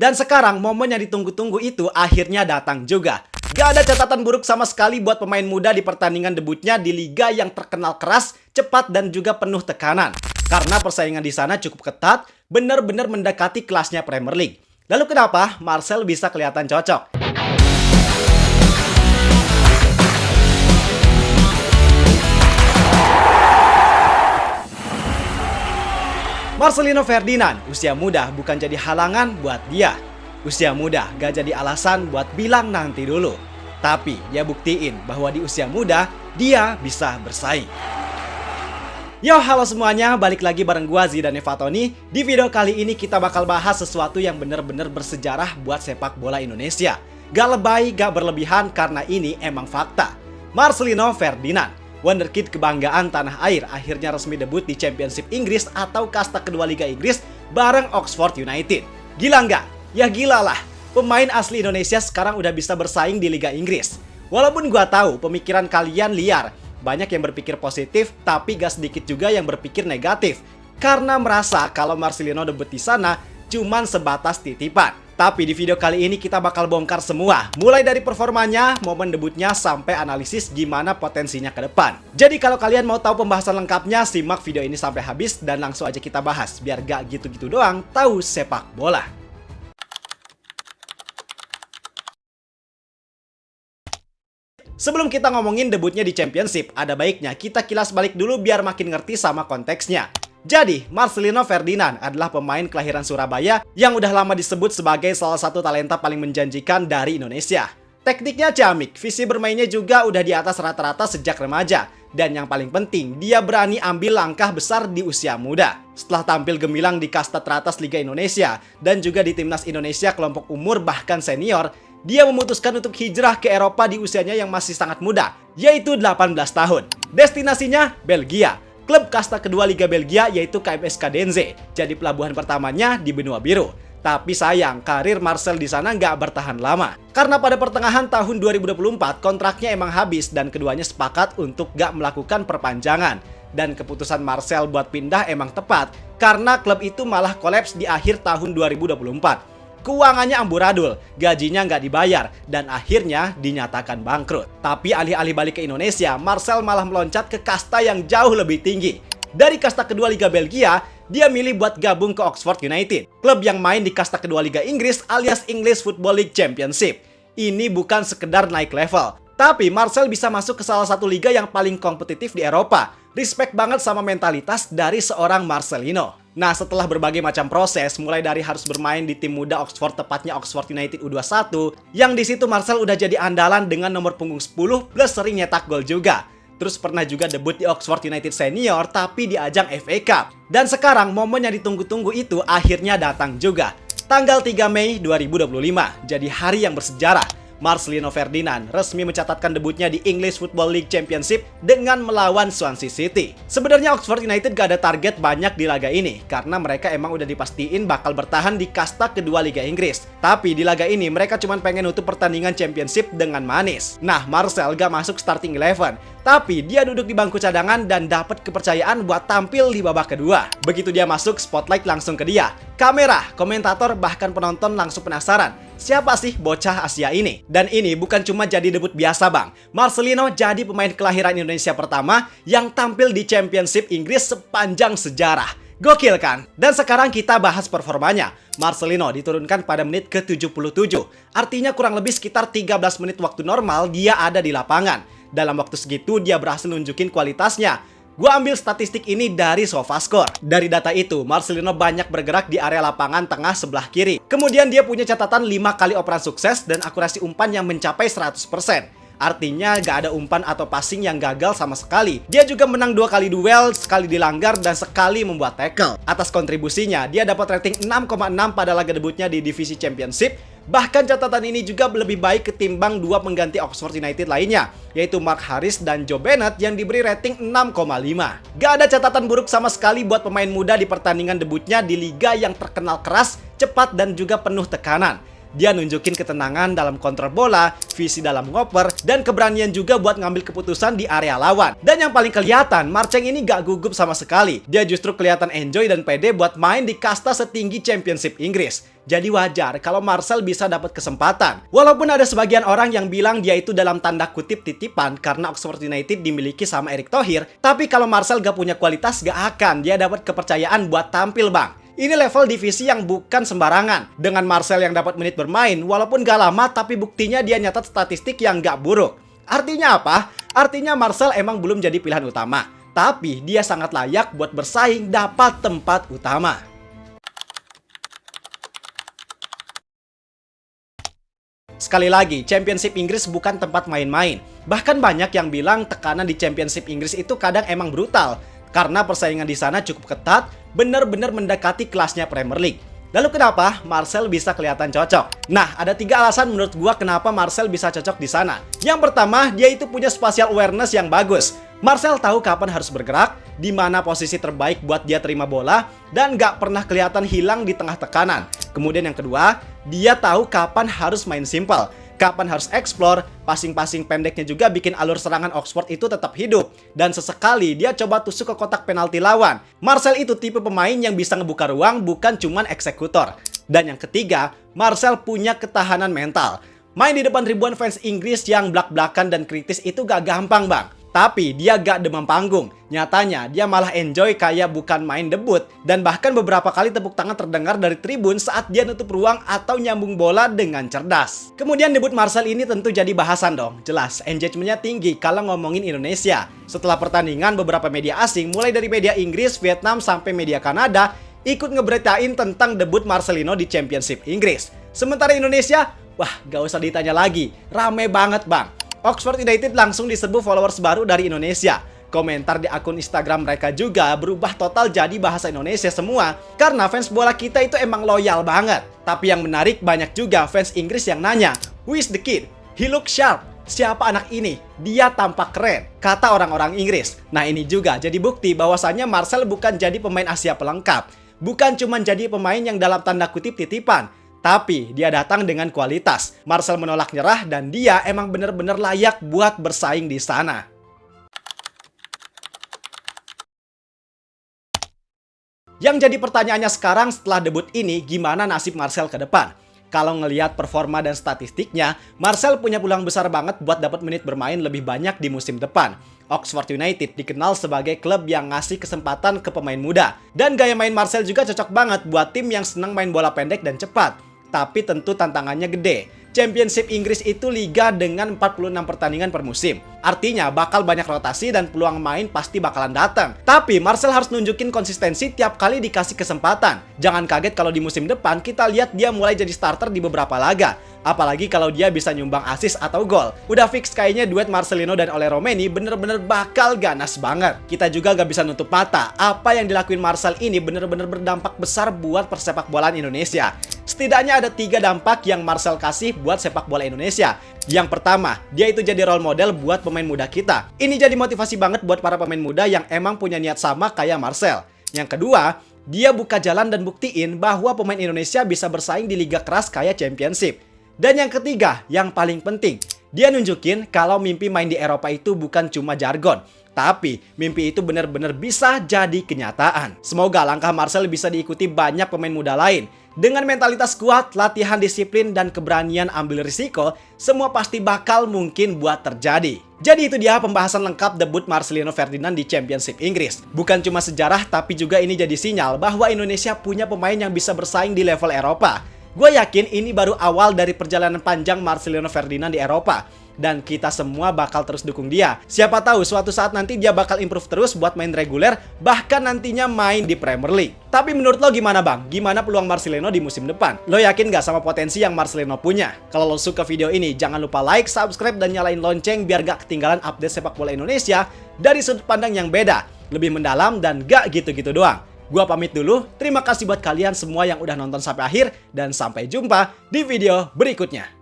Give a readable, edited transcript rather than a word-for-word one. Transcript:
Dan sekarang momen yang ditunggu-tunggu itu akhirnya datang juga. Gak ada catatan buruk sama sekali buat pemain muda di pertandingan debutnya di liga yang terkenal keras, cepat, dan juga penuh tekanan. Karena persaingan di sana cukup ketat, benar-benar mendekati kelasnya Premier League. Lalu kenapa Marcel bisa kelihatan cocok? Marcelino Ferdinand, usia muda bukan jadi halangan buat dia. Usia muda gak jadi alasan buat bilang nanti dulu. Tapi dia buktiin bahwa di usia muda, dia bisa bersaing. Yo, halo semuanya, balik lagi bareng gua Zidane Fatoni. Di video kali ini kita bakal bahas sesuatu yang bener-bener bersejarah buat sepak bola Indonesia. Gak lebay, gak berlebihan, karena ini emang fakta. Marcelino Ferdinand, wonderkid kebanggaan tanah air, akhirnya resmi debut di Championship Inggris atau kasta kedua Liga Inggris bareng Oxford United. Gila nggak? Ya gila lah. Pemain asli Indonesia sekarang udah bisa bersaing di Liga Inggris. Walaupun gua tahu pemikiran kalian liar, banyak yang berpikir positif, tapi gak sedikit juga yang berpikir negatif. Karena merasa kalau Marcelino debut di sana cuman sebatas titipan. Tapi di video kali ini kita bakal bongkar semua, mulai dari performanya, momen debutnya, sampai analisis gimana potensinya ke depan. Jadi kalau kalian mau tahu pembahasan lengkapnya, simak video ini sampai habis dan langsung aja kita bahas, biar gak gitu-gitu doang tahu sepak bola. Sebelum kita ngomongin debutnya di Championship, ada baiknya kita kilas balik dulu biar makin ngerti sama konteksnya. Jadi, Marcelino Ferdinand adalah pemain kelahiran Surabaya yang udah lama disebut sebagai salah satu talenta paling menjanjikan dari Indonesia. Tekniknya ciamik, visi bermainnya juga udah di atas rata-rata sejak remaja. Dan yang paling penting, dia berani ambil langkah besar di usia muda. Setelah tampil gemilang di kasta teratas Liga Indonesia dan juga di Timnas Indonesia kelompok umur bahkan senior, dia memutuskan untuk hijrah ke Eropa di usianya yang masih sangat muda, yaitu 18 tahun. Destinasinya Belgia. Klub kasta kedua Liga Belgia yaitu KMS Cadenze, jadi pelabuhan pertamanya di benua biru. Tapi sayang, karir Marcel di sana nggak bertahan lama. Karena pada pertengahan tahun 2024 kontraknya emang habis dan keduanya sepakat untuk nggak melakukan perpanjangan. Dan keputusan Marcel buat pindah emang tepat, karena klub itu malah kolaps di akhir tahun 2024. Keuangannya amburadul, gajinya nggak dibayar, dan akhirnya dinyatakan bangkrut. Tapi alih-alih balik ke Indonesia, Marcel malah meloncat ke kasta yang jauh lebih tinggi. Dari kasta kedua Liga Belgia, dia milih buat gabung ke Oxford United, klub yang main di kasta kedua Liga Inggris alias English Football League Championship. Ini bukan sekedar naik level, tapi Marcel bisa masuk ke salah satu liga yang paling kompetitif di Eropa. Respect banget sama mentalitas dari seorang Marcelino. Nah, setelah berbagai macam proses, mulai dari harus bermain di tim muda Oxford, tepatnya Oxford United U21, yang di situ Marcel udah jadi andalan dengan nomor punggung 10 plus sering nyetak gol juga. Terus pernah juga debut di Oxford United Senior tapi di ajang FA Cup. Dan sekarang momen yang ditunggu-tunggu itu akhirnya datang juga. Tanggal 3 Mei 2025, jadi hari yang bersejarah. Marcelino Ferdinand resmi mencatatkan debutnya di English Football League Championship dengan melawan Swansea City. Sebenarnya Oxford United gak ada target banyak di laga ini, karena mereka emang udah dipastiin bakal bertahan di kasta kedua Liga Inggris. Tapi di laga ini mereka cuma pengen nutup pertandingan Championship dengan manis. Nah, Marcel gak masuk starting 11, tapi dia duduk di bangku cadangan dan dapat kepercayaan buat tampil di babak kedua. Begitu dia masuk, spotlight langsung ke dia. Kamera, komentator, bahkan penonton langsung penasaran, siapa sih bocah Asia ini? Dan ini bukan cuma jadi debut biasa, Bang. Marcelino jadi pemain kelahiran Indonesia pertama yang tampil di Championship Inggris sepanjang sejarah. Gokil kan? Dan sekarang kita bahas performanya. Marcelino diturunkan pada menit ke-77. Artinya kurang lebih sekitar 13 menit waktu normal dia ada di lapangan. Dalam waktu segitu dia berhasil nunjukin kualitasnya. Gua ambil statistik ini dari SofaScore. Dari data itu, Marcelino banyak bergerak di area lapangan tengah sebelah kiri. Kemudian dia punya catatan 5 kali operan sukses dan akurasi umpan yang mencapai 100%. Artinya gak ada umpan atau passing yang gagal sama sekali. Dia juga menang 2 kali duel, sekali dilanggar, dan sekali membuat tackle. Atas kontribusinya, dia dapat rating 6,6 pada laga debutnya di divisi Championship. Bahkan catatan ini juga lebih baik ketimbang 2 pengganti Oxford United lainnya, yaitu Mark Harris dan Joe Bennett yang diberi rating 6,5. Gak ada catatan buruk sama sekali buat pemain muda di pertandingan debutnya di liga yang terkenal keras, cepat, dan juga penuh tekanan. Dia nunjukin ketenangan dalam kontrol bola, visi dalam ngoper, dan keberanian juga buat ngambil keputusan di area lawan. Dan yang paling kelihatan, Marceng ini gak gugup sama sekali. Dia justru kelihatan enjoy dan pede buat main di kasta setinggi Championship Inggris. Jadi wajar kalau Marcel bisa dapat kesempatan. Walaupun ada sebagian orang yang bilang dia itu dalam tanda kutip titipan karena Oxford United dimiliki sama Erick Thohir, tapi kalau Marcel gak punya kualitas, gak akan dia dapat kepercayaan buat tampil, bang. Ini level divisi yang bukan sembarangan. Dengan Marcel yang dapat menit bermain, walaupun gak lama, tapi buktinya dia nyatat statistik yang gak buruk. Artinya apa? Artinya Marcel emang belum jadi pilihan utama. Tapi dia sangat layak buat bersaing dapat tempat utama. Sekali lagi, Championship Inggris bukan tempat main-main. Bahkan banyak yang bilang tekanan di Championship Inggris itu kadang emang brutal. Karena persaingan di sana cukup ketat, benar-benar mendekati kelasnya Premier League. Lalu kenapa Marcel bisa kelihatan cocok? Nah, ada 3 alasan menurut gua kenapa Marcel bisa cocok di sana. Yang pertama, dia itu punya spatial awareness yang bagus. Marcel tahu kapan harus bergerak, di mana posisi terbaik buat dia terima bola, dan gak pernah kelihatan hilang di tengah tekanan. Kemudian yang kedua, dia tahu kapan harus main simple, kapan harus explore, passing-passing pendeknya juga bikin alur serangan Oxford itu tetap hidup. Dan sesekali dia coba tusuk ke kotak penalti lawan. Marcel itu tipe pemain yang bisa ngebuka ruang, bukan cuman eksekutor. Dan yang ketiga, Marcel punya ketahanan mental. Main di depan ribuan fans Inggris yang blak-blakan dan kritis itu gak gampang, bang. Tapi dia gak demam panggung. Nyatanya dia malah enjoy kayak bukan main debut. Dan bahkan beberapa kali tepuk tangan terdengar dari tribun saat dia nutup ruang atau nyambung bola dengan cerdas. Kemudian debut Marcel ini tentu jadi bahasan dong. Jelas engagementnya tinggi kalau ngomongin Indonesia. Setelah pertandingan, beberapa media asing mulai dari media Inggris, Vietnam sampai media Kanada ikut ngeberitain tentang debut Marcelino di Championship Inggris. Sementara Indonesia, wah gak usah ditanya lagi, rame banget, bang. Oxford United langsung diserbu followers baru dari Indonesia. Komentar di akun Instagram mereka juga berubah total jadi bahasa Indonesia semua. Karena fans bola kita itu emang loyal banget. Tapi yang menarik, banyak juga fans Inggris yang nanya, "Who is the kid? He look sharp. Siapa anak ini? Dia tampak keren," kata orang-orang Inggris. Nah, ini juga jadi bukti bahwasannya Marcel bukan jadi pemain Asia pelengkap. Bukan cuma jadi pemain yang dalam tanda kutip titipan. Tapi dia datang dengan kualitas. Marcel menolak nyerah dan dia emang bener-bener layak buat bersaing di sana. Yang jadi pertanyaannya sekarang setelah debut ini, gimana nasib Marcel ke depan? Kalau ngelihat performa dan statistiknya, Marcel punya peluang besar banget buat dapat menit bermain lebih banyak di musim depan. Oxford United dikenal sebagai klub yang ngasih kesempatan ke pemain muda. Dan gaya main Marcel juga cocok banget buat tim yang senang main bola pendek dan cepat. Tapi tentu tantangannya gede. Championship Inggris itu liga dengan 46 pertandingan per musim. Artinya bakal banyak rotasi dan peluang main pasti bakalan datang. Tapi Marcel harus nunjukin konsistensi tiap kali dikasih kesempatan. Jangan kaget kalau di musim depan kita lihat dia mulai jadi starter di beberapa laga. Apalagi kalau dia bisa nyumbang assist atau gol. Udah fix kayaknya duet Marcelino dan Ole Romeni bener-bener bakal ganas banget. Kita juga gak bisa nutup mata, apa yang dilakuin Marcel ini bener-bener berdampak besar buat persepak bolaan Indonesia. Setidaknya ada 3 dampak yang Marcel kasih buat sepak bola Indonesia. Yang pertama, dia itu jadi role model buat pemain muda kita. Ini jadi motivasi banget buat para pemain muda yang emang punya niat sama kayak Marcel. Yang kedua, dia buka jalan dan buktiin bahwa pemain Indonesia bisa bersaing di liga keras kayak Championship. Dan yang ketiga, yang paling penting, dia nunjukin kalau mimpi main di Eropa itu bukan cuma jargon. Tapi mimpi itu benar-benar bisa jadi kenyataan. Semoga langkah Marcel bisa diikuti banyak pemain muda lain. Dengan mentalitas kuat, latihan disiplin, dan keberanian ambil risiko, semua pasti bakal mungkin buat terjadi. Jadi itu dia pembahasan lengkap debut Marcelino Ferdinand di Championship Inggris. Bukan cuma sejarah, tapi juga ini jadi sinyal bahwa Indonesia punya pemain yang bisa bersaing di level Eropa. Gue yakin ini baru awal dari perjalanan panjang Marcelino Ferdinand di Eropa. Dan kita semua bakal terus dukung dia. Siapa tahu suatu saat nanti dia bakal improve terus buat main reguler, bahkan nantinya main di Premier League. Tapi menurut lo gimana, bang? Gimana peluang Marcelino di musim depan? Lo yakin gak sama potensi yang Marcelino punya? Kalau lo suka video ini, jangan lupa like, subscribe, dan nyalain lonceng biar gak ketinggalan update sepak bola Indonesia dari sudut pandang yang beda, lebih mendalam, dan gak gitu-gitu doang. Gua pamit dulu, terima kasih buat kalian semua yang udah nonton sampai akhir, dan sampai jumpa di video berikutnya.